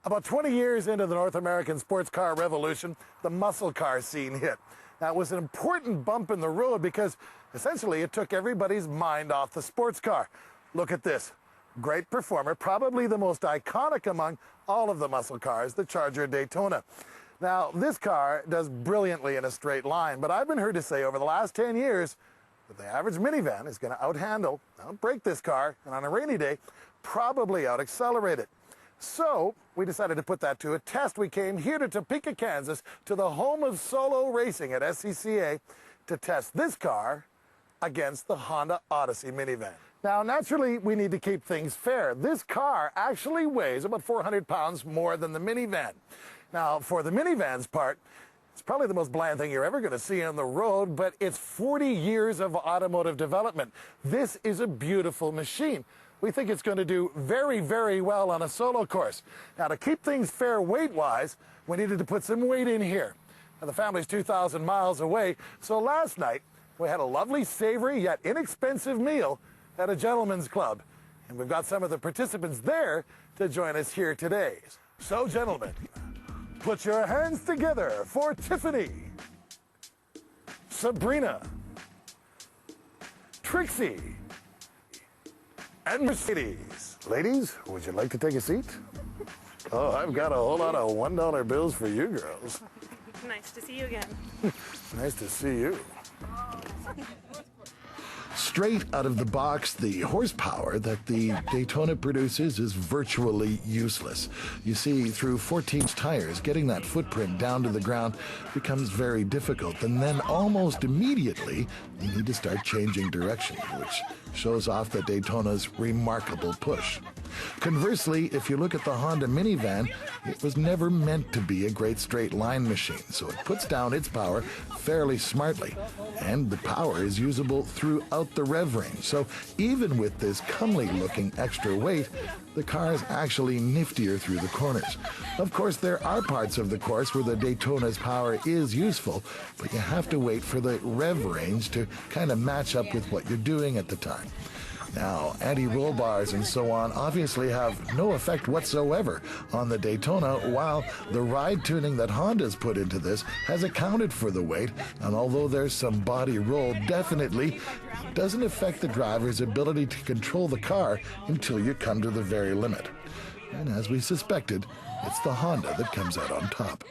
About 20 years into the North American sports car revolution, the muscle car scene hit. Now, it was an important bump in the road because essentially it took everybody's mind off the sports car. Look at this. Great performer, probably the most iconic among all of the muscle cars, the Charger Daytona. Now, this car does brilliantly in a straight line, but I've been heard to say over the last 10 years that the average minivan is going to outhandle, outbrake this car, and on a rainy day, probably out-accelerate it. So we decided to put that to a test. We came here to Topeka, Kansas, to the home of solo racing at SCCA to test this car against the Honda Odyssey minivan. Now, naturally, we need to keep things fair. This car actually weighs about 400 pounds more than the minivan. Now, for the minivan's part, it's probably the most bland thing you're ever going to see on the road, but it's 40 years of automotive development. This is a beautiful machine. We think it's going to do very, very well on a solo course. Now, to keep things fair weight-wise, we needed to put some weight in here. Now, the family's 2,000 miles away, so last night we had a lovely, savory, yet inexpensive meal at a gentleman's club. And we've got some of the participants there to join us here today. So, gentlemen, put your hands together for Tiffany, Sabrina, Trixie, and Mercedes. Ladies, would you like to take a seat? Oh, I've got a whole lot of $1 bills for you girls. Nice to see you again. Nice to see you. Straight out of the box, the horsepower that the Daytona produces is virtually useless. You see, through 14 tires, getting that footprint down to the ground becomes very difficult, and then almost immediately you need to start changing direction, which shows off the Daytona's remarkable push. Conversely, if you look at the Honda minivan, it was never meant to be a great straight line machine, so it puts down its power fairly smartly, and the power is usable throughout the rev range. So even with this comely looking extra weight, the car is actually niftier through the corners. Of course, there are parts of the course where the Daytona's power is useful, but you have to wait for the rev range to kind of match up with what you're doing at the time. Now, anti-roll bars and so on obviously have no effect whatsoever on the Daytona, while the ride tuning that Honda's put into this has accounted for the weight, and although there's some body roll, definitely doesn't affect the driver's ability to control the car until you come to the very limit. And as we suspected, it's the Honda that comes out on top.